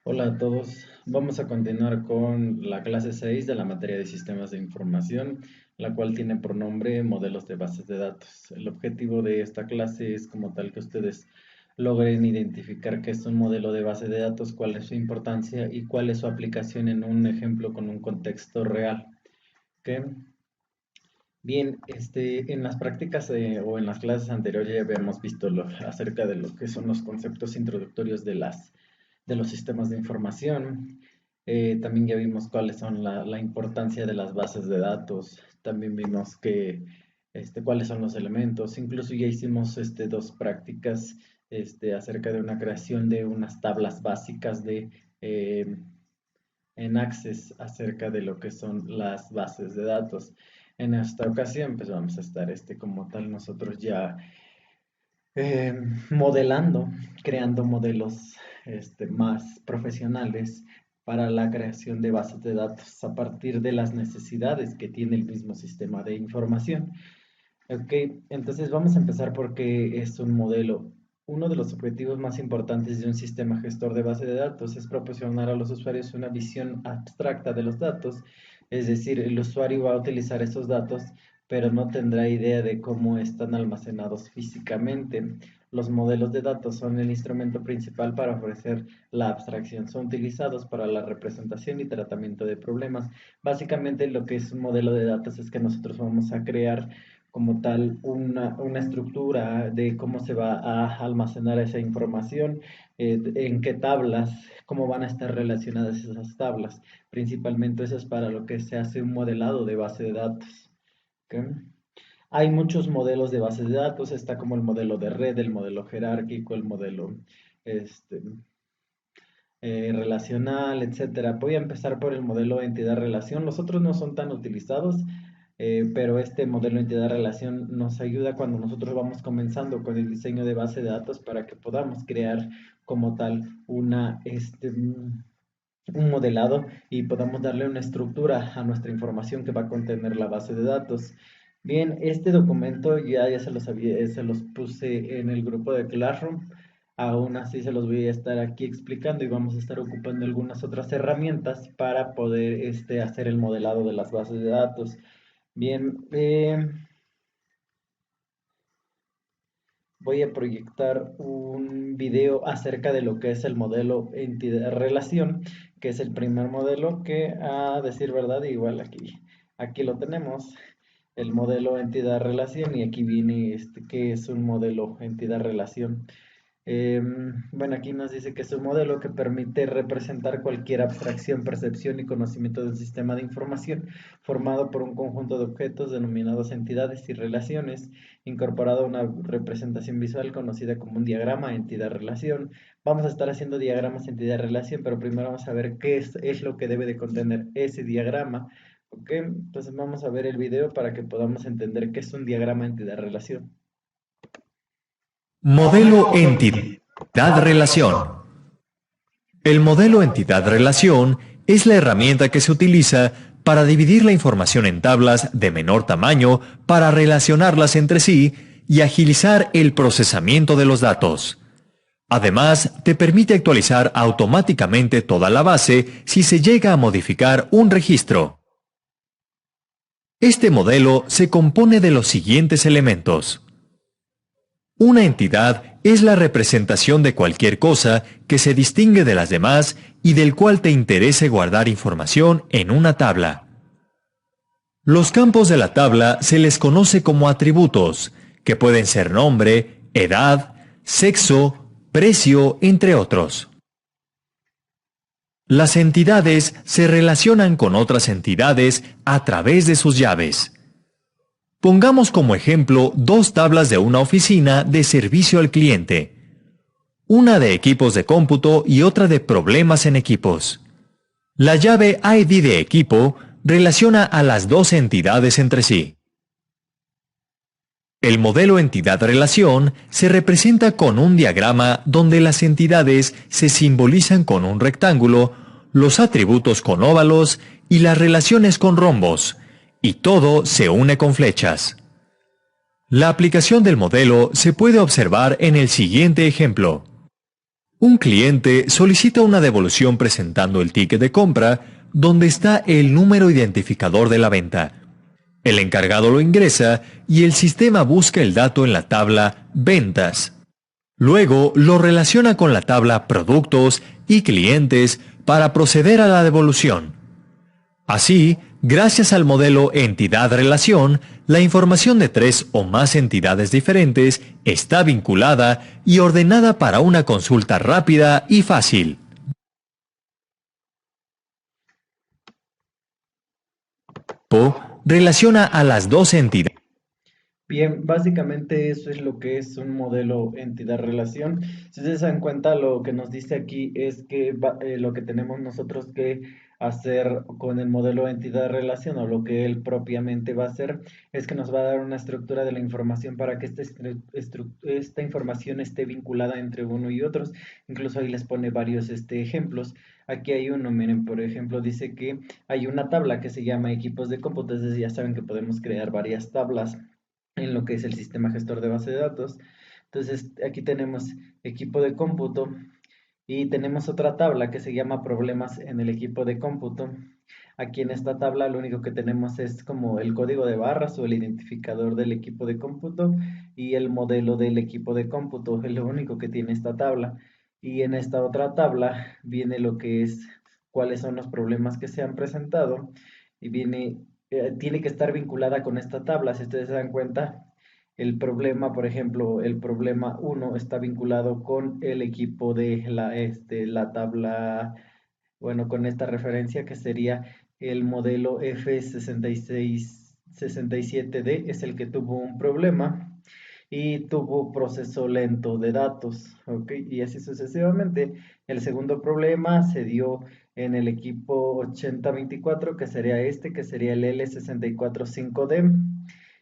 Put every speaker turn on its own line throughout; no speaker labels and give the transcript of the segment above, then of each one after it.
Hola a todos, vamos a continuar con la clase 6 de la materia de sistemas de información, la cual tiene por nombre modelos de bases de datos. El objetivo de esta clase es como tal que ustedes logren identificar qué es un modelo de base de datos, cuál es su importancia y cuál es su aplicación en un ejemplo con un contexto real. ¿Ok? Bien, en las prácticas o en las clases anteriores ya habíamos visto acerca de lo que son los conceptos introductorios de los sistemas de información. También ya vimos cuáles son la importancia de las bases de datos. También vimos cuáles son los elementos. Incluso ya hicimos dos prácticas acerca de una creación de unas tablas básicas eh, en Access acerca de lo que son las bases de datos. En esta ocasión, pues vamos a estar como tal nosotros ya eh, modelando, creando modelos más profesionales para la creación de bases de datos a partir de las necesidades que tiene el mismo sistema de información. Ok, entonces vamos a empezar porque es un modelo. Uno de los objetivos más importantes de un sistema gestor de base de datos es proporcionar a los usuarios una visión abstracta de los datos, es decir, el usuario va a utilizar esos datos, pero no tendrá idea de cómo están almacenados físicamente. Los modelos de datos son el instrumento principal para ofrecer la abstracción. Son utilizados para la representación y tratamiento de problemas. Básicamente lo que es un modelo de datos es que nosotros vamos a crear como tal una estructura de cómo se va a almacenar esa información, en qué tablas, cómo van a estar relacionadas esas tablas. Principalmente eso es para lo que se hace un modelado de base de datos. ¿Ok? Hay muchos modelos de bases de datos, está como el modelo de red, el modelo jerárquico, el modelo este, relacional, etcétera. Voy a empezar por el modelo entidad-relación. Los otros no son tan utilizados, pero este modelo entidad-relación nos ayuda cuando nosotros vamos comenzando con el diseño de base de datos para que podamos crear como tal un modelado y podamos darle una estructura a nuestra información que va a contener la base de datos. Bien, este documento ya se los puse en el grupo de Classroom. Aún así se los voy a estar aquí explicando y vamos a estar ocupando algunas otras herramientas para poder hacer el modelado de las bases de datos. Bien, voy a proyectar un video acerca de lo que es el modelo entidad-relación, que es el primer modelo que, a decir verdad, igual aquí lo tenemos, el modelo entidad-relación, y aquí viene que es un modelo entidad-relación. Bueno, aquí nos dice que es un modelo que permite representar cualquier abstracción, percepción y conocimiento del sistema de información, formado por un conjunto de objetos denominados entidades y relaciones, incorporado a una representación visual conocida como un diagrama entidad-relación. Vamos a estar haciendo diagramas entidad-relación, pero primero vamos a ver qué es lo que debe de contener ese diagrama. ¿Ok? Entonces vamos a ver el video para que podamos entender qué es un diagrama entidad-relación.
Modelo entidad-relación. El modelo entidad-relación es la herramienta que se utiliza para dividir la información en tablas de menor tamaño para relacionarlas entre sí y agilizar el procesamiento de los datos. Además, te permite actualizar automáticamente toda la base si se llega a modificar un registro. Este modelo se compone de los siguientes elementos. Una entidad es la representación de cualquier cosa que se distingue de las demás y del cual te interese guardar información en una tabla. Los campos de la tabla se les conoce como atributos, que pueden ser nombre, edad, sexo, precio, entre otros. Las entidades se relacionan con otras entidades a través de sus llaves. Pongamos como ejemplo dos tablas de una oficina de servicio al cliente, una de equipos de cómputo y otra de problemas en equipos. La llave ID de equipo relaciona a las dos entidades entre sí. El modelo entidad-relación se representa con un diagrama donde las entidades se simbolizan con un rectángulo, los atributos con óvalos y las relaciones con rombos, y todo se une con flechas. La aplicación del modelo se puede observar en el siguiente ejemplo. Un cliente solicita una devolución presentando el ticket de compra donde está el número identificador de la venta. El encargado lo ingresa y el sistema busca el dato en la tabla Ventas. Luego lo relaciona con la tabla Productos y Clientes para proceder a la devolución. Así, gracias al modelo entidad-relación, la información de 3 o más entidades diferentes está vinculada y ordenada para una consulta rápida y fácil. Relaciona a las dos entidades.
Bien, básicamente eso es lo que es un modelo entidad-relación. Si ustedes se dan cuenta, lo que nos dice aquí es que lo que tenemos nosotros que hacer con el modelo entidad-relación, o lo que él propiamente va a hacer, es que nos va a dar una estructura de la información para que esta información esté vinculada entre uno y otros. Incluso ahí les pone varios ejemplos. Aquí hay uno, miren, por ejemplo, dice que hay una tabla que se llama equipos de cómputo. Entonces ya saben que podemos crear varias tablas en lo que es el sistema gestor de base de datos. Entonces, aquí tenemos equipo de cómputo y tenemos otra tabla que se llama problemas en el equipo de cómputo. Aquí en esta tabla lo único que tenemos es como el código de barras o el identificador del equipo de cómputo y el modelo del equipo de cómputo. Es lo único que tiene esta tabla. Y en esta otra tabla viene lo que es cuáles son los problemas que se han presentado y tiene que estar vinculada con esta tabla. Si ustedes se dan cuenta, el problema, por ejemplo, el problema 1 está vinculado con el equipo de la tabla, bueno, con esta referencia que sería el modelo F6667D, es el que tuvo un problema y tuvo proceso lento de datos, ¿ok? Y así sucesivamente. El segundo problema se dio en el equipo 8024, que sería que sería el L645D,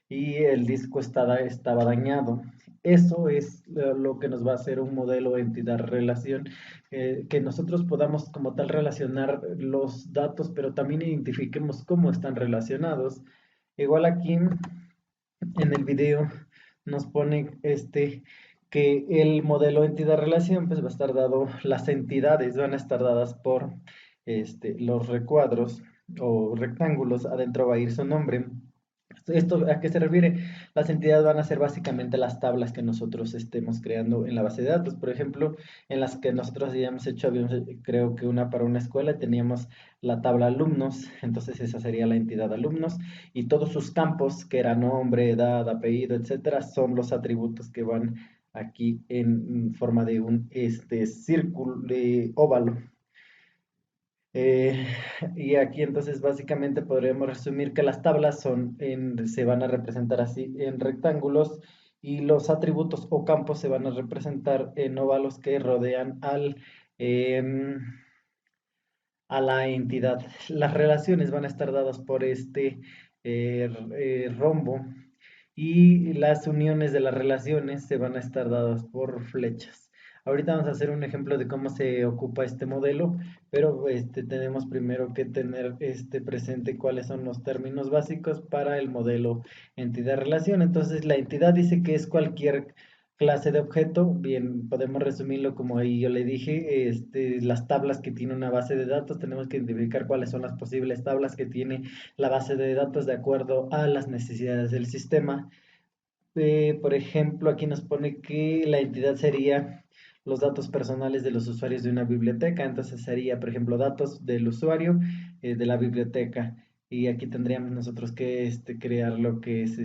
y el disco estaba dañado. Eso es lo que nos va a hacer un modelo entidad-relación, que nosotros podamos como tal relacionar los datos, pero también identifiquemos cómo están relacionados. Igual aquí en el video nos pone que el modelo entidad-relación pues va a estar dado, las entidades van a estar dadas por los recuadros o rectángulos, adentro va a ir su nombre. ¿Esto a qué se refiere? Las entidades van a ser básicamente las tablas que nosotros estemos creando en la base de datos. Por ejemplo, en las que nosotros habíamos hecho, creo que una para una escuela, teníamos la tabla alumnos, entonces esa sería la entidad alumnos, y todos sus campos, que era nombre, edad, apellido, etcétera, son los atributos que van aquí en forma de un círculo, de óvalo. Eh, y aquí entonces básicamente podríamos resumir que las tablas se van a representar así en rectángulos y los atributos o campos se van a representar en óvalos que rodean em, a la entidad. Las relaciones van a estar dadas por rombo y las uniones de las relaciones se van a estar dadas por flechas. Ahorita vamos a hacer un ejemplo de cómo se ocupa este modelo, pero tenemos primero que tener presente cuáles son los términos básicos para el modelo entidad-relación. Entonces, la entidad dice que es cualquier clase de objeto. Bien, podemos resumirlo como ahí yo le dije, las tablas que tiene una base de datos, tenemos que identificar cuáles son las posibles tablas que tiene la base de datos de acuerdo a las necesidades del sistema. Por ejemplo, aquí nos pone que la entidad sería los datos personales de los usuarios de una biblioteca. Entonces sería, por ejemplo, datos del usuario de la biblioteca. Y aquí tendríamos nosotros que crear lo que es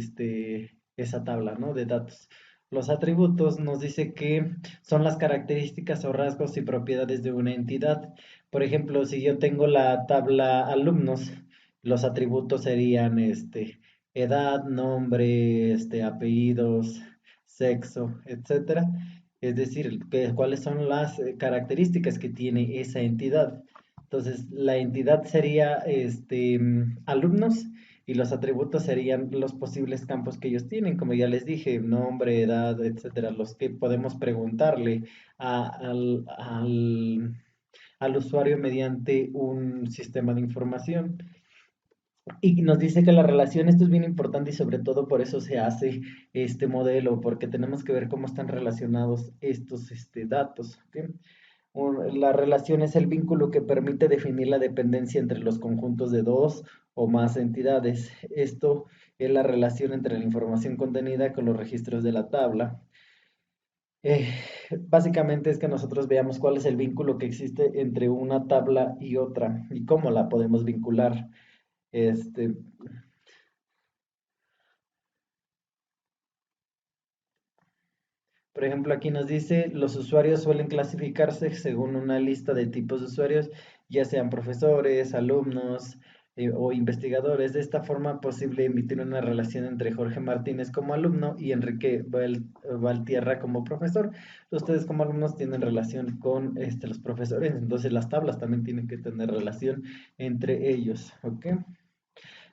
esa tabla, ¿no?, de datos. Los atributos nos dice que son las características o rasgos y propiedades de una entidad. Por ejemplo, si yo tengo la tabla alumnos, los atributos serían edad, nombre, apellidos, sexo, etcétera. Es decir, cuáles son las características que tiene esa entidad. Entonces, la entidad sería alumnos y los atributos serían los posibles campos que ellos tienen, como ya les dije, nombre, edad, etcétera, los que podemos preguntarle al usuario mediante un sistema de información. Y nos dice que la relación, esto es bien importante y sobre todo por eso se hace este modelo, porque tenemos que ver cómo están relacionados estos datos, ¿ok? La relación es el vínculo que permite definir la dependencia entre los conjuntos de dos o más entidades. Esto es la relación entre la información contenida con los registros de la tabla. Eh, Básicamente es que nosotros veamos cuál es el vínculo que existe entre una tabla y otra y cómo la podemos vincular. Este, por ejemplo, aquí nos dice, los usuarios suelen clasificarse según una lista de tipos de usuarios, ya sean profesores, alumnos o investigadores. De esta forma, posible emitir una relación entre Jorge Martínez como alumno y Enrique Valtierra como profesor. Ustedes como alumnos tienen relación con los profesores, entonces las tablas también tienen que tener relación entre ellos, ¿ok?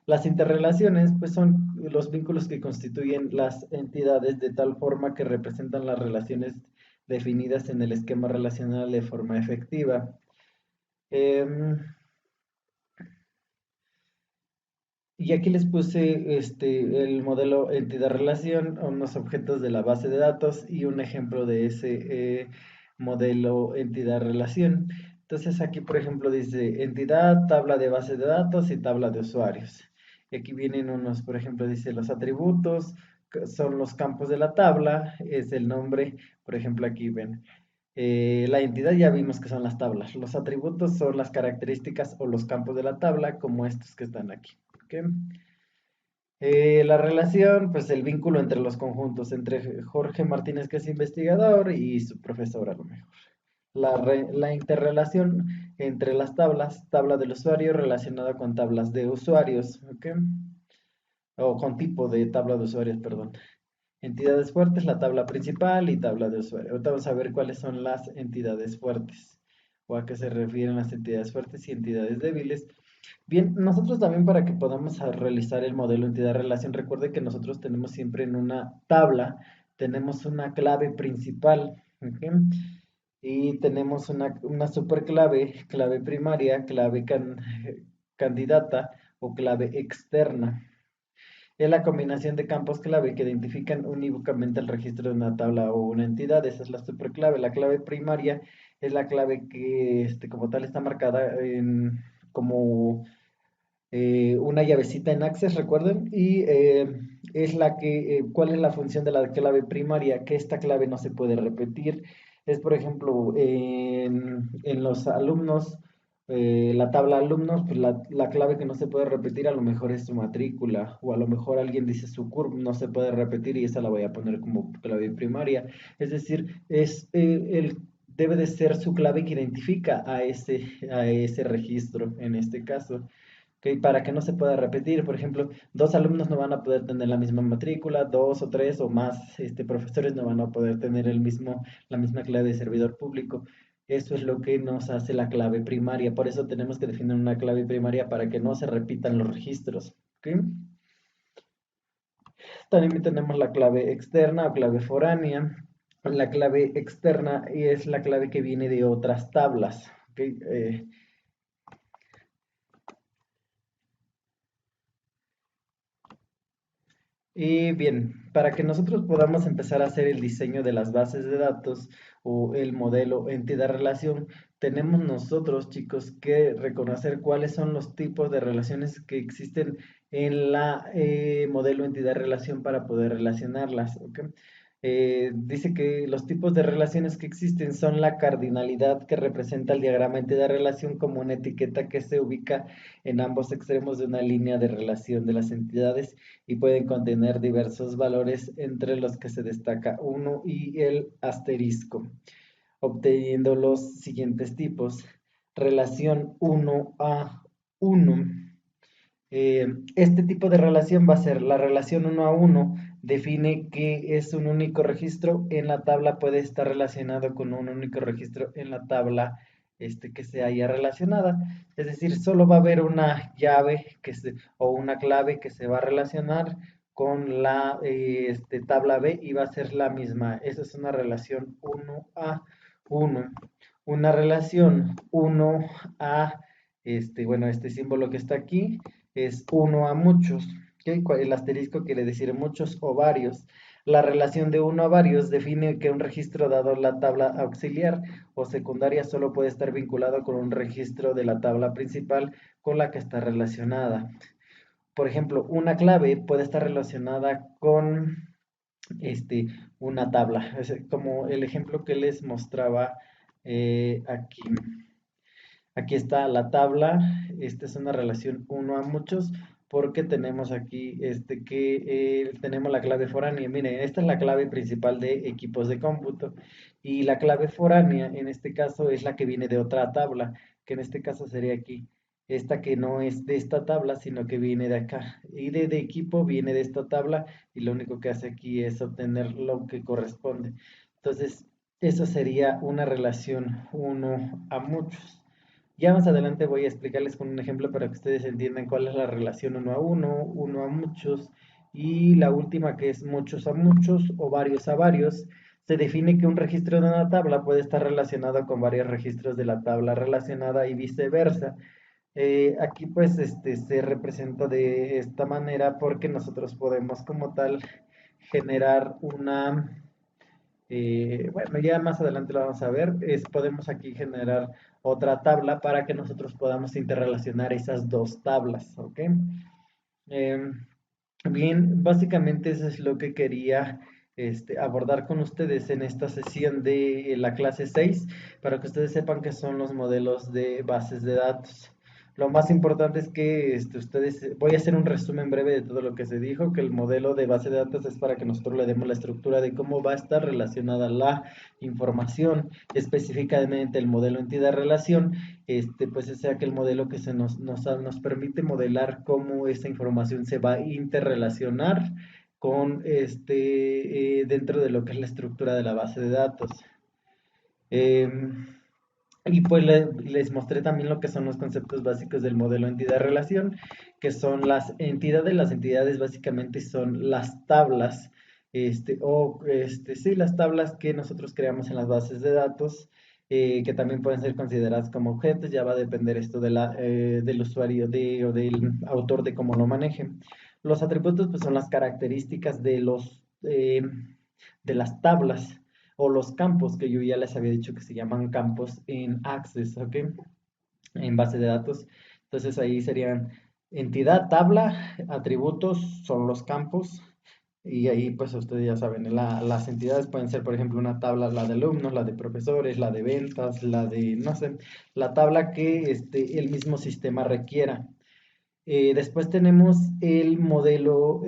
Las interrelaciones, pues, son los vínculos que constituyen las entidades de tal forma que representan las relaciones definidas en el esquema relacional de forma efectiva. Em, y aquí les puse el modelo entidad-relación, unos objetos de la base de datos y un ejemplo de ese modelo entidad-relación. Entonces aquí, por ejemplo, dice entidad, tabla de base de datos y tabla de usuarios. Y aquí vienen unos, por ejemplo, dice los atributos, que son los campos de la tabla, es el nombre, por ejemplo, aquí ven. La entidad ya vimos que son las tablas. Los atributos son las características o los campos de la tabla, como estos que están aquí. ¿Ok? La relación, pues el vínculo entre los conjuntos, entre Jorge Martínez, que es investigador, y su profesor a lo mejor. La interrelación entre las tablas, tabla del usuario relacionada con tablas de usuarios, ¿ok? O con tipo de tabla de usuarios, perdón. Entidades fuertes, la tabla principal y tabla de usuario. Ahorita vamos a ver cuáles son las entidades fuertes o a qué se refieren las entidades fuertes y entidades débiles. Bien, nosotros también para que podamos realizar el modelo entidad-relación, recuerde que nosotros tenemos siempre en una tabla, tenemos una clave principal, ¿ok? Y tenemos una superclave, clave primaria, clave candidata o clave externa. Es la combinación de campos clave que identifican unívocamente el registro de una tabla o una entidad. Esa es la superclave. La clave primaria es la clave que como tal está marcada como una llavecita en Access, recuerden, y es ¿cuál es la función de la clave primaria? Que esta clave no se puede repetir. Es, por ejemplo, en los alumnos, la tabla alumnos, pues la clave que no se puede repetir a lo mejor es su matrícula, o a lo mejor alguien dice su CURP, no se puede repetir y esa la voy a poner como clave primaria. Es decir, debe de ser su clave que identifica a ese registro en este caso. ¿Ok? Para que no se pueda repetir. Por ejemplo, dos alumnos no van a poder tener la misma matrícula, dos o tres o más profesores no van a poder tener la misma clave de servidor público. Eso es lo que nos hace la clave primaria. Por eso tenemos que definir una clave primaria para que no se repitan los registros. ¿Ok? También tenemos la clave externa o clave foránea. La clave externa es la clave que viene de otras tablas. ¿Ok? Y bien, para que nosotros podamos empezar a hacer el diseño de las bases de datos o el modelo entidad-relación, tenemos nosotros, chicos, que reconocer cuáles son los tipos de relaciones que existen en la modelo entidad-relación para poder relacionarlas, ¿ok? Dice que los tipos de relaciones que existen son la cardinalidad que representa el diagrama entidad-relación como una etiqueta que se ubica en ambos extremos de una línea de relación de las entidades y pueden contener diversos valores entre los que se destaca uno y el asterisco, obteniendo los siguientes tipos. Relación 1 a 1. Este tipo de relación va a ser la relación 1 a 1, define que es un único registro en la tabla, puede estar relacionado con un único registro en la tabla que se haya relacionada. Es decir, solo va a haber una llave o una clave que se va a relacionar con la tabla B y va a ser la misma. Esa es una relación 1 a 1. Una relación 1 a, bueno, este símbolo que está aquí es uno a muchos. ¿Okay? El asterisco quiere decir muchos o varios. La relación de uno a varios define que un registro dado la tabla auxiliar o secundaria solo puede estar vinculado con un registro de la tabla principal con la que está relacionada. Por ejemplo, una clave puede estar relacionada con este, una tabla. Es como el ejemplo que les mostraba aquí. Aquí está la tabla. Esta es una relación uno a muchos porque tenemos aquí tenemos la clave foránea. Miren, esta es la clave principal de equipos de cómputo y la clave foránea en este caso es la que viene de otra tabla, que en este caso sería aquí. Esta que no es de esta tabla, sino que viene de acá. Y de equipo viene de esta tabla y lo único que hace aquí es obtener lo que corresponde. Entonces, eso sería una relación uno a muchos. Ya más adelante voy a explicarles con un ejemplo para que ustedes entiendan cuál es la relación uno a muchos, y la última que es muchos a muchos o varios a varios. Se define que un registro de una tabla puede estar relacionado con varios registros de la tabla relacionada y viceversa. Aquí pues se representa de esta manera porque nosotros podemos como tal generar bueno, ya más adelante lo vamos a ver, podemos aquí generar otra tabla para que nosotros podamos interrelacionar esas dos tablas, ¿ok? Em, Bien, básicamente eso es lo que quería abordar con ustedes en esta sesión de la clase 6, para que ustedes sepan qué son los modelos de bases de datos. Lo más importante es que voy a hacer un resumen breve de todo lo que se dijo, que el modelo de base de datos es para que nosotros le demos la estructura de cómo va a estar relacionada la información, específicamente el modelo entidad-relación, pues ese aquel modelo que nos permite modelar cómo esta información se va a interrelacionar con dentro de lo que es la estructura de la base de datos. Em, y pues les mostré también lo que son los conceptos básicos del modelo entidad-relación, que son las entidades básicamente son las tablas, sí, las tablas que nosotros creamos en las bases de datos, que también pueden ser consideradas como objetos. Ya va a depender esto del usuario o del autor de cómo lo maneje. Los atributos pues son las características de las tablas o los campos que yo ya les había dicho que se llaman campos en Access, ¿ok? En base de datos. Entonces ahí serían entidad, tabla, atributos son los campos. Y ahí pues ustedes ya saben, las entidades pueden ser, por ejemplo, una tabla, la de alumnos, la de profesores, la de ventas, la de, no sé, la tabla que el mismo sistema requiera. Después tenemos el modelo,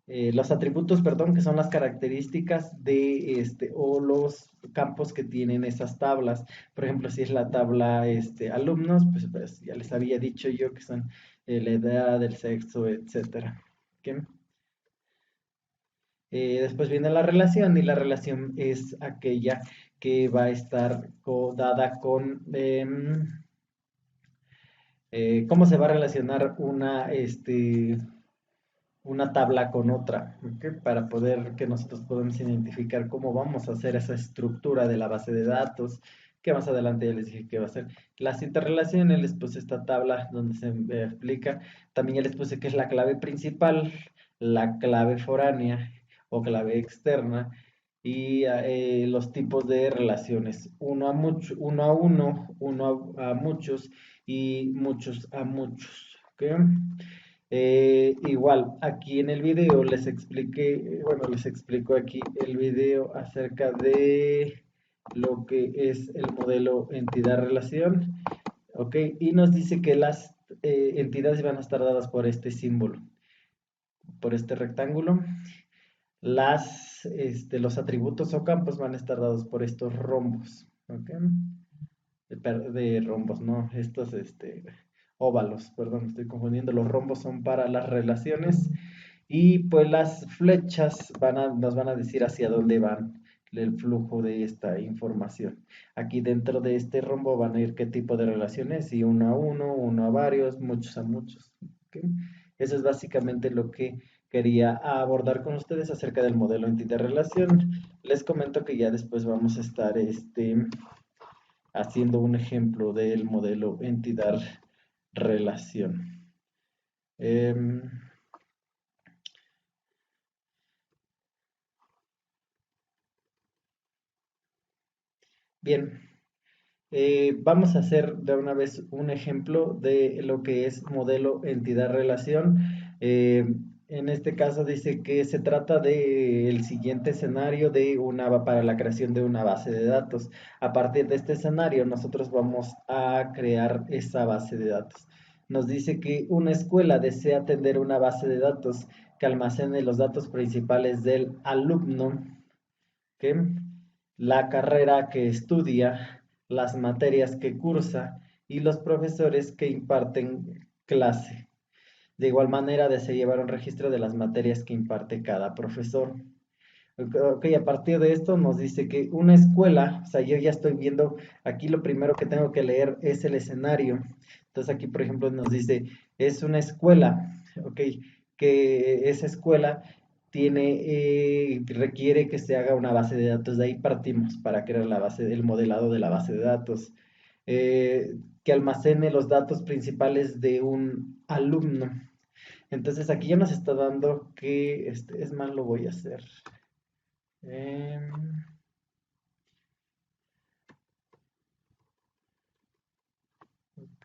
los atributos, perdón, que son las características de o los campos que tienen esas tablas. Por ejemplo, si es la tabla alumnos, pues ya les había dicho yo que son la edad, el sexo, etcétera. ¿Ok? Después viene la relación, y la relación es aquella que va a estar dada con cómo se va a relacionar una tabla con otra, ¿ok? Para poder que nosotros podamos identificar cómo vamos a hacer esa estructura de la base de datos, que más adelante ya les dije que va a ser las interrelaciones. Les puse esta tabla donde se explica. También ya les puse que es la clave principal, la clave foránea o clave externa, y los tipos de relaciones, uno a mucho, uno a uno, a muchos y muchos a muchos, ¿ok? Igual, aquí en el video les expliqué, bueno, les explico aquí el video acerca de lo que es el modelo entidad-relación, ¿ok? Y nos dice que las entidades van a estar dadas por este símbolo, por este rectángulo. Los atributos o campos van a estar dados por estos rombos, ¿ok? De rombos, ¿no? Óvalos, perdón, estoy confundiendo. Los rombos son para las relaciones, y pues las flechas nos van a decir hacia dónde van el flujo de esta información. Aquí dentro de este rombo van a ir qué tipo de relaciones, y uno a varios, muchos a muchos. ¿Ok? Eso es básicamente lo que quería abordar con ustedes acerca del modelo entidad-relación. Les comento que ya después vamos a estar haciendo un ejemplo del modelo entidad-relación. Bien, vamos a hacer de una vez un ejemplo de lo que es modelo entidad-relación. Eh, en este caso dice que se trata del siguiente escenario para la creación de una base de datos. A partir de este escenario, nosotros vamos a crear esa base de datos. Nos dice que una escuela desea tener una base de datos que almacene los datos principales del alumno, ¿ok? La carrera que estudia, las materias que cursa y los profesores que imparten clase. De igual manera, desea llevar un registro de las materias que imparte cada profesor. Ok, a partir de esto nos dice que una escuela, o sea, yo ya estoy viendo, aquí lo primero que tengo que leer es el escenario. Entonces aquí, por ejemplo, nos dice, es una escuela, ok, que esa escuela requiere que se haga una base de datos. De ahí partimos para crear la base, el modelado de la base de datos. Que almacene los datos principales de un alumno. Entonces aquí ya nos está dando que, es más, lo voy a hacer. Em, ok,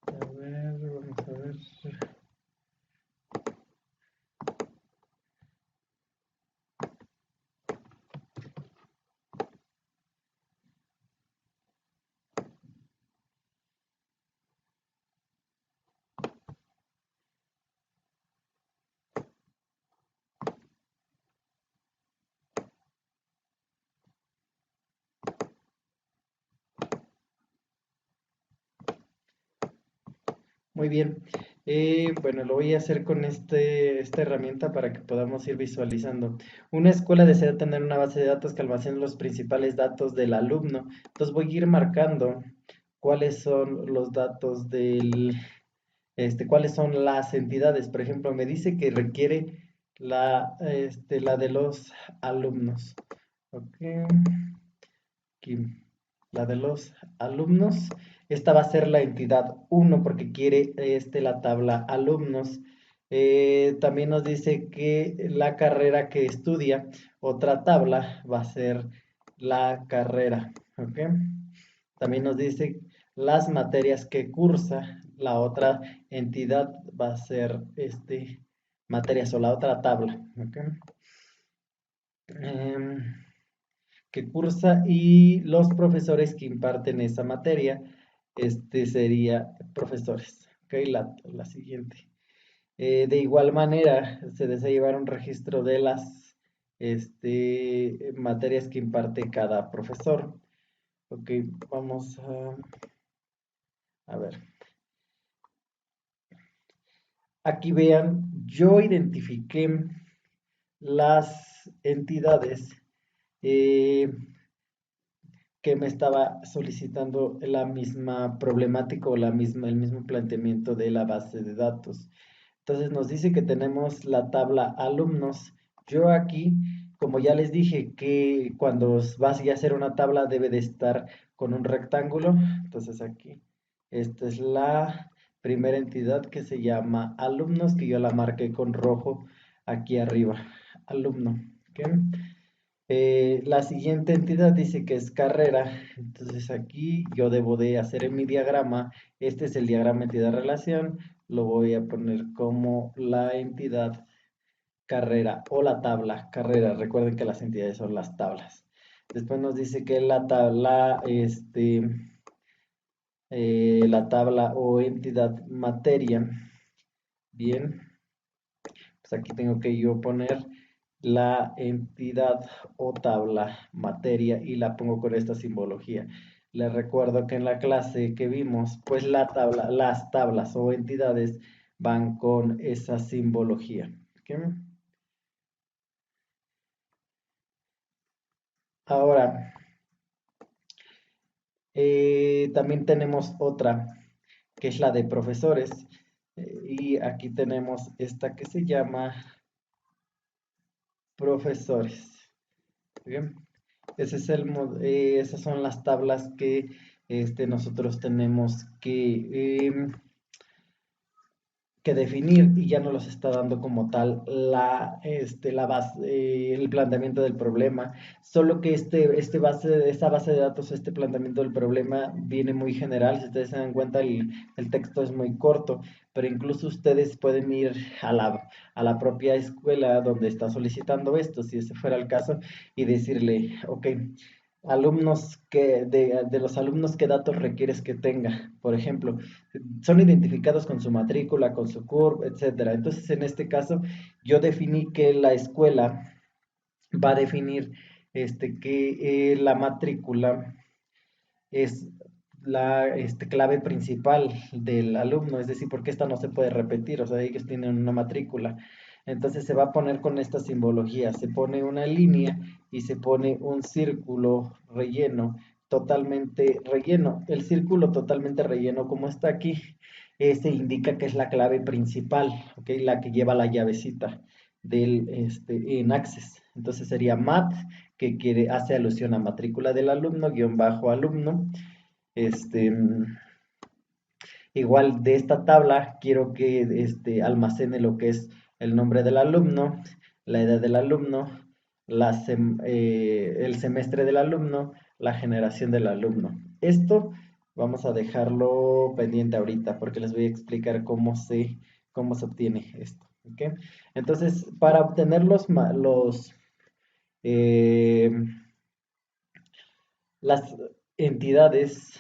vamos a ver. Muy bien. Bueno, lo voy a hacer con esta herramienta para que podamos ir visualizando. Una escuela desea tener una base de datos que almacene los principales datos del alumno. Entonces voy a ir marcando cuáles son los datos cuáles son las entidades. Por ejemplo, me dice que requiere la de los alumnos. Ok. Aquí, la de los alumnos. Esta va a ser la entidad uno porque quiere la tabla alumnos. También nos dice que la carrera que estudia, otra tabla va a ser la carrera. ¿Ok? También nos dice las materias que cursa, la otra entidad va a ser materias o la otra tabla. ¿Ok? Em, que cursa y los profesores que imparten esa materia, sería profesores. Ok, la siguiente. De igual manera, se desea llevar un registro de las materias que imparte cada profesor. Ok, vamos a ver. Aquí vean, yo identifiqué las entidades eh, que me estaba solicitando la misma problemática o el mismo planteamiento de la base de datos. Entonces nos dice que tenemos la tabla alumnos. Yo aquí, como ya les dije, que cuando vas a hacer una tabla debe de estar con un rectángulo. Entonces aquí, esta es la primera entidad que se llama alumnos, que yo la marqué con rojo aquí arriba, alumno. ¿Ok? La siguiente entidad dice que es carrera, entonces aquí yo debo de hacer en mi diagrama, este es el diagrama entidad-relación, lo voy a poner como la entidad carrera o la tabla carrera, recuerden que las entidades son las tablas. Después nos dice que la tabla, la tabla o entidad materia, bien, pues aquí tengo que yo poner la entidad o tabla materia y la pongo con esta simbología. Les recuerdo que en la clase que vimos, pues las tablas o entidades van con esa simbología. ¿Ok? Ahora, también tenemos otra, que es la de profesores. Y aquí tenemos esta que se llama profesores. Bien. Esas son las tablas que nosotros tenemos que que definir y ya no los está dando como tal la base, el planteamiento del problema. Solo que esta base de datos, este planteamiento del problema viene muy general. Si ustedes se dan cuenta, el texto es muy corto, pero incluso ustedes pueden ir a la propia escuela donde está solicitando esto, si ese fuera el caso, y decirle, ok, de los alumnos, ¿qué datos requieres que tenga? Por ejemplo, son identificados con su matrícula, con su CURP, etcétera. Entonces, en este caso, yo definí que la escuela va a definir que la matrícula es la clave principal del alumno, es decir, porque esta no se puede repetir, o sea, ellos tienen una matrícula. Entonces se va a poner con esta simbología, se pone una línea y se pone un círculo relleno, totalmente relleno. El círculo totalmente relleno, como está aquí, se indica que es la clave principal, ¿ok? La que lleva la llavecita en Access. Entonces sería mat, que hace alusión a matrícula del alumno, guión bajo alumno. Este, igual de esta tabla quiero que almacene lo que es el nombre del alumno, la edad del alumno, el semestre del alumno, la generación del alumno. Esto vamos a dejarlo pendiente ahorita porque les voy a explicar cómo se obtiene esto. ¿Okay? Entonces, para obtener eh, las entidades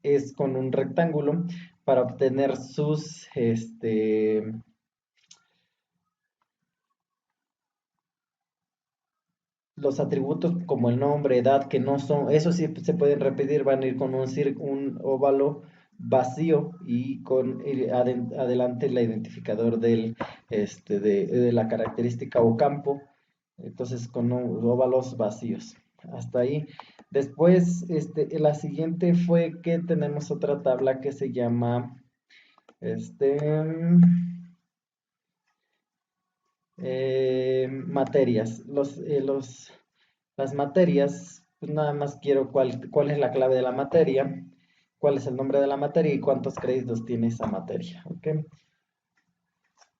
es con un rectángulo para obtener los atributos como el nombre, edad, que no son, eso sí se pueden repetir, van a ir con un óvalo vacío y adelante el identificador de la característica o campo, entonces con óvalos vacíos. Hasta ahí. Después, la siguiente fue que tenemos otra tabla que se llama, este, materias. Las materias, pues nada más quiero cuál es la clave de la materia, cuál es el nombre de la materia y cuántos créditos tiene esa materia. ¿Ok?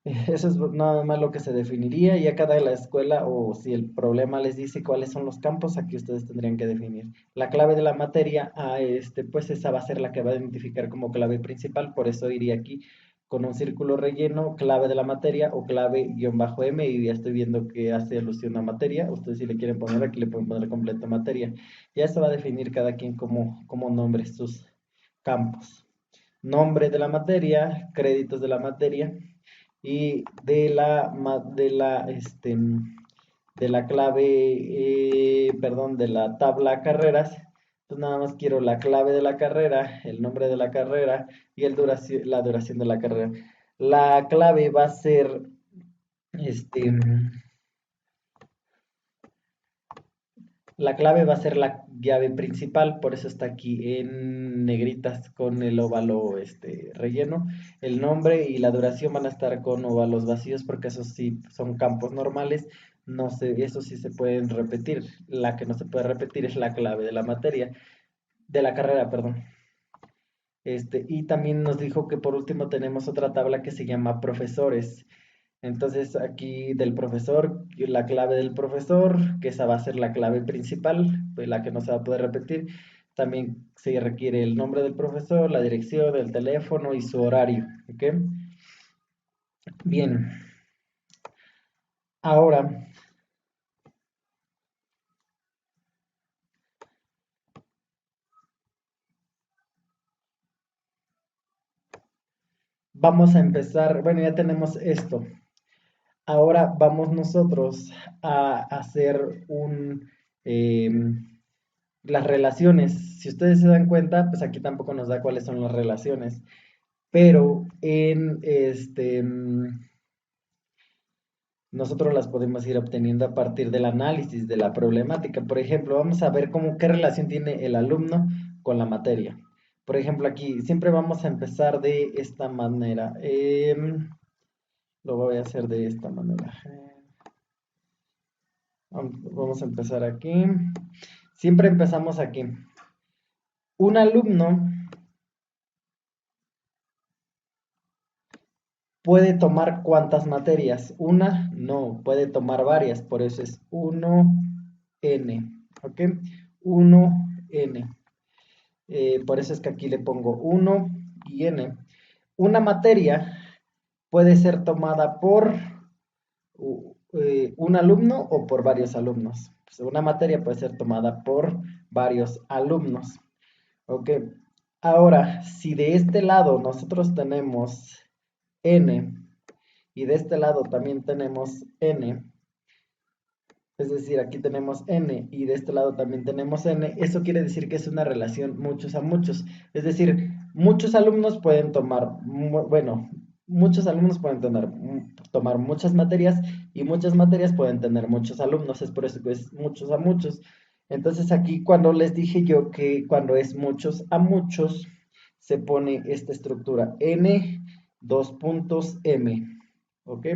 Eso es nada más lo que se definiría y a cada de la escuela o si el problema les dice cuáles son los campos, aquí ustedes tendrían que definir. La clave de la materia, pues esa va a ser la que va a identificar como clave principal, por eso iría aquí con un círculo relleno, clave de la materia o clave guión bajo M y ya estoy viendo que hace alusión a materia. Ustedes si le quieren poner aquí le pueden poner completo materia. Ya se va a definir cada quien como nombre sus campos. Nombre de la materia, créditos de la materia y de la clave, perdón, de la tabla carreras, pues nada más quiero la clave de la carrera, el nombre de la carrera y la duración de la carrera. La clave va a ser, este, la clave va a ser la llave principal, por eso está aquí en negritas con el óvalo relleno. El nombre y la duración van a estar con óvalos vacíos porque esos sí son campos normales. No sé, eso sí se pueden repetir. La que no se puede repetir es la clave de la materia, de la carrera, perdón. Y también nos dijo que por último tenemos otra tabla que se llama profesores. Entonces aquí del profesor, la clave del profesor, que esa va a ser la clave principal, pues la que no se va a poder repetir. También se requiere el nombre del profesor, la dirección, el teléfono y su horario. ¿Ok? Bien. Ahora vamos a empezar. Bueno, ya tenemos esto. Ahora vamos nosotros a hacer las relaciones. Si ustedes se dan cuenta, pues aquí tampoco nos da cuáles son las relaciones. Pero nosotros las podemos ir obteniendo a partir del análisis de la problemática. Por ejemplo, vamos a ver qué relación tiene el alumno con la materia. Por ejemplo, aquí siempre vamos a empezar de esta manera. Lo voy a hacer de esta manera. Vamos a empezar aquí. Siempre empezamos aquí. Un alumno ¿puede tomar cuántas materias? ¿Una? No, puede tomar varias, por eso es 1n, ¿ok? 1n. Por eso es que aquí le pongo 1 y n. Una materia puede ser tomada por un alumno o por varios alumnos. Pues una materia puede ser tomada por varios alumnos. Ok. Ahora, si de este lado nosotros tenemos n y de este lado también tenemos n, es decir, aquí tenemos n y de este lado también tenemos n, eso quiere decir que es una relación muchos a muchos. Es decir, muchos alumnos pueden tomar, bueno, muchos alumnos pueden tomar muchas materias y muchas materias pueden tener muchos alumnos, es por eso que es muchos a muchos. Entonces aquí cuando les dije yo que cuando es muchos a muchos, se pone esta estructura n, dos puntos m, ¿ok?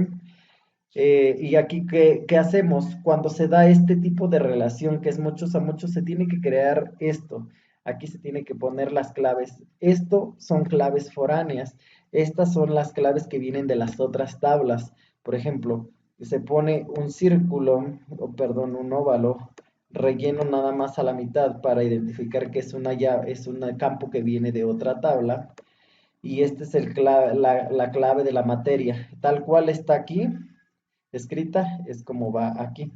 Y aquí, ¿qué hacemos? Cuando se da este tipo de relación, que es muchos a muchos, se tiene que crear esto. Aquí se tiene que poner las claves. Esto son claves foráneas. Estas son las claves que vienen de las otras tablas. Por ejemplo, se pone un círculo, o perdón, un óvalo, relleno nada más a la mitad para identificar que es es un campo que viene de otra tabla. Y este es la clave de la materia. Tal cual está aquí escrita, es como va aquí.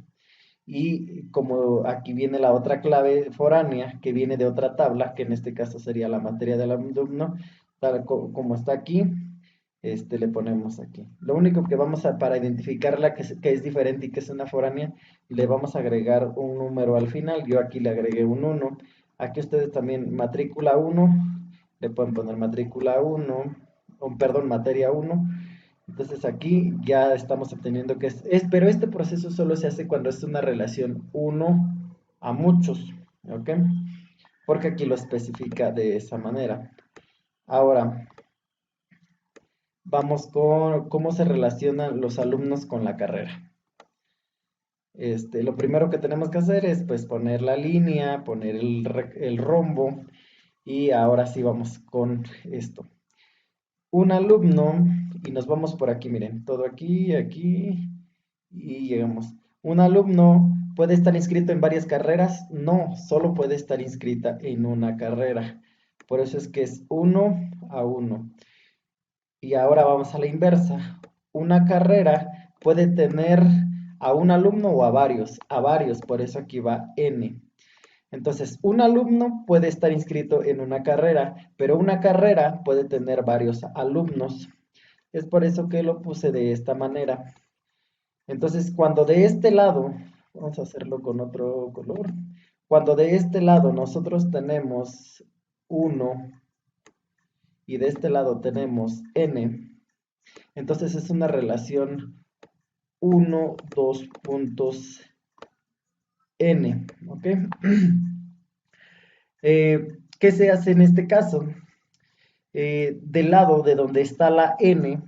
Y como aquí viene la otra clave foránea, que viene de otra tabla, que en este caso sería la materia del alumno, tal como está aquí, le ponemos aquí. Lo único que vamos a, para identificarla que es diferente y que es una foránea, le vamos a agregar un número al final. Yo aquí le agregué un 1. Aquí ustedes también, matrícula 1, le pueden poner matrícula 1, perdón, materia 1. Entonces aquí ya estamos obteniendo que pero este proceso solo se hace cuando es una relación uno a muchos, ¿ok? Porque aquí lo especifica de esa manera. Ahora, vamos con cómo se relacionan los alumnos con la carrera. Lo primero que tenemos que hacer es pues poner la línea, poner el rombo y ahora sí vamos con esto. Un alumno, y nos vamos por aquí, miren, todo aquí, aquí, y llegamos. ¿Un alumno puede estar inscrito en varias carreras? No, solo puede estar inscrita en una carrera. Por eso es que es 1 a 1. Y ahora vamos a la inversa. Una carrera puede tener a un alumno o a varios, por eso aquí va n. Entonces, un alumno puede estar inscrito en una carrera, pero una carrera puede tener varios alumnos. Es por eso que lo puse de esta manera. Entonces, cuando de este lado, vamos a hacerlo con otro color, cuando de este lado nosotros tenemos 1 y de este lado tenemos n, entonces es una relación 1, 2 puntos n, ¿ok? ¿Qué se hace en este caso? Del lado de donde está la n,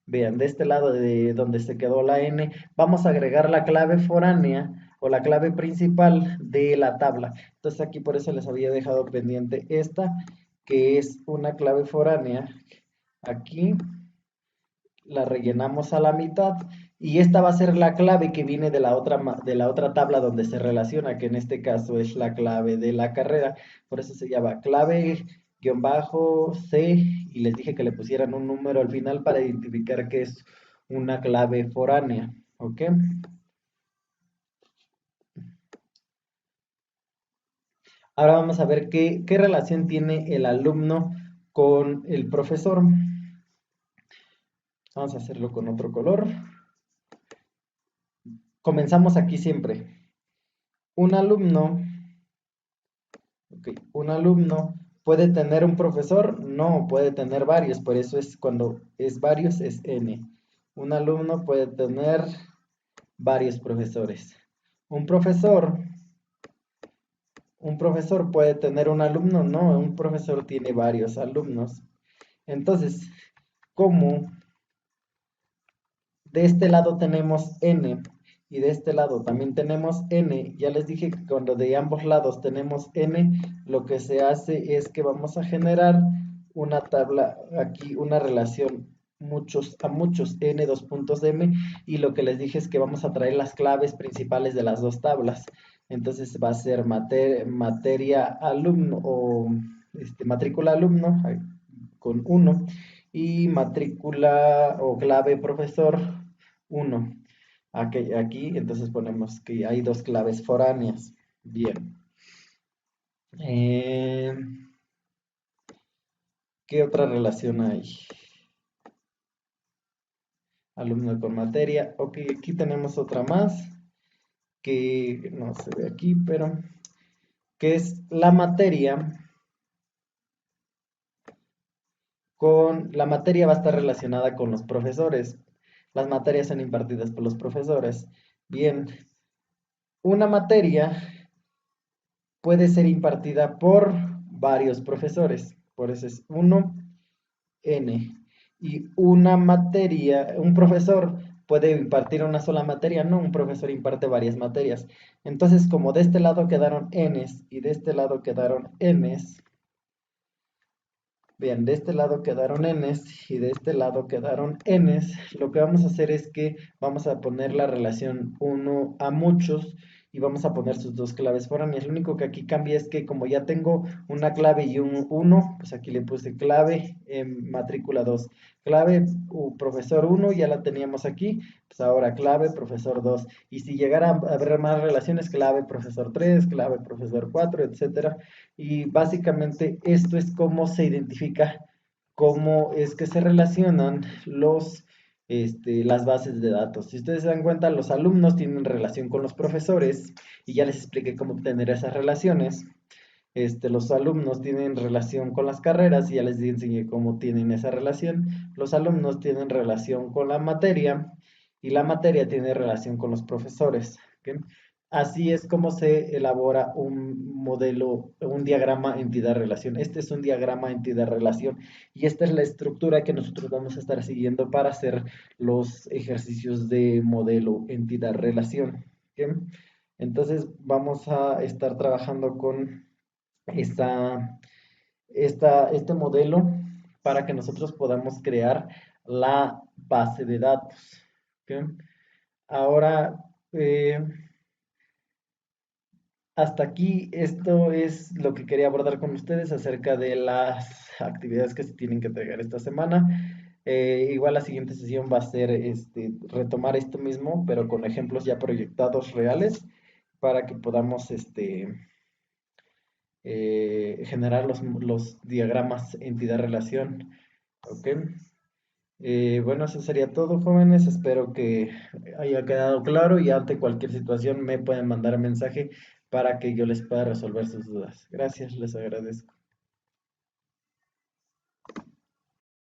vean, de este lado de donde se quedó la n, vamos a agregar la clave foránea o la clave principal de la tabla. Entonces aquí por eso les había dejado pendiente esta, que es una clave foránea. Aquí la rellenamos a la mitad y esta va a ser la clave que viene de la otra tabla donde se relaciona, que en este caso es la clave de la carrera. Por eso se llama clave guión bajo C y les dije que le pusieran un número al final para identificar que es una clave foránea, ¿ok? Ahora vamos a ver qué relación tiene el alumno con el profesor. Vamos a hacerlo con otro color. Comenzamos aquí siempre. Un alumno, un alumno puede tener un profesor, no, puede tener varios, por eso es cuando es varios es n. Un alumno puede tener varios profesores. Un profesor, un profesor puede tener un alumno, no, un profesor tiene varios alumnos. Entonces, como de este lado tenemos n y de este lado también tenemos n, ya les dije que cuando de ambos lados tenemos n, lo que se hace es que vamos a generar una tabla aquí, una relación a muchos n dos puntos m, y lo que les dije es que vamos a traer las claves principales de las dos tablas. Entonces va a ser materia alumno o matrícula alumno con uno, y matrícula o clave profesor uno. Aquí entonces ponemos que hay dos claves foráneas. Bien. Eh, ¿Qué otra relación hay? Alumno con materia. Ok, aquí tenemos otra más que no se ve aquí, pero que es la materia. La materia va a estar relacionada con los profesores. Las materias son impartidas por los profesores. Bien, una materia puede ser impartida por varios profesores. Por eso es 1 N. Y una materia, un profesor puede impartir una sola materia, no, un profesor imparte varias materias. Entonces, como de este lado quedaron Ns y de este lado quedaron Ns, bien, de este lado quedaron Ns y de este lado quedaron Ns, lo que vamos a hacer es que vamos a poner la relación uno a muchos y vamos a poner sus dos claves foráneas. Lo único que aquí cambia es que como ya tengo una clave y un 1, pues aquí le puse clave en matrícula 2. Clave profesor 1 ya la teníamos aquí, pues ahora clave profesor 2. Y si llegara a haber más relaciones, clave profesor 3, clave profesor 4, etcétera. Y básicamente esto es cómo se identifica, cómo es que se relacionan las bases de datos. Si ustedes se dan cuenta, los alumnos tienen relación con los profesores y ya les expliqué cómo obtener esas relaciones. Los alumnos tienen relación con las carreras y ya les enseñé cómo tienen esa relación. Los alumnos tienen relación con la materia y la materia tiene relación con los profesores. ¿Ok? Así es como se elabora un modelo, un diagrama entidad-relación. Este es un diagrama entidad-relación y esta es la estructura que nosotros vamos a estar siguiendo para hacer los ejercicios de modelo entidad-relación. ¿Ok? Entonces vamos a estar trabajando con esta, este modelo para que nosotros podamos crear la base de datos. ¿Ok? Ahora, hasta aquí, esto es lo que quería abordar con ustedes acerca de las actividades que se tienen que entregar esta semana. Igual la siguiente sesión va a ser retomar esto mismo, pero con ejemplos ya proyectados reales para que podamos generar los diagramas entidad-relación. ¿Ok? Bueno, eso sería todo, jóvenes. Espero que haya quedado claro y ante cualquier situación me pueden mandar mensaje para que yo les pueda resolver sus dudas. Gracias, les agradezco.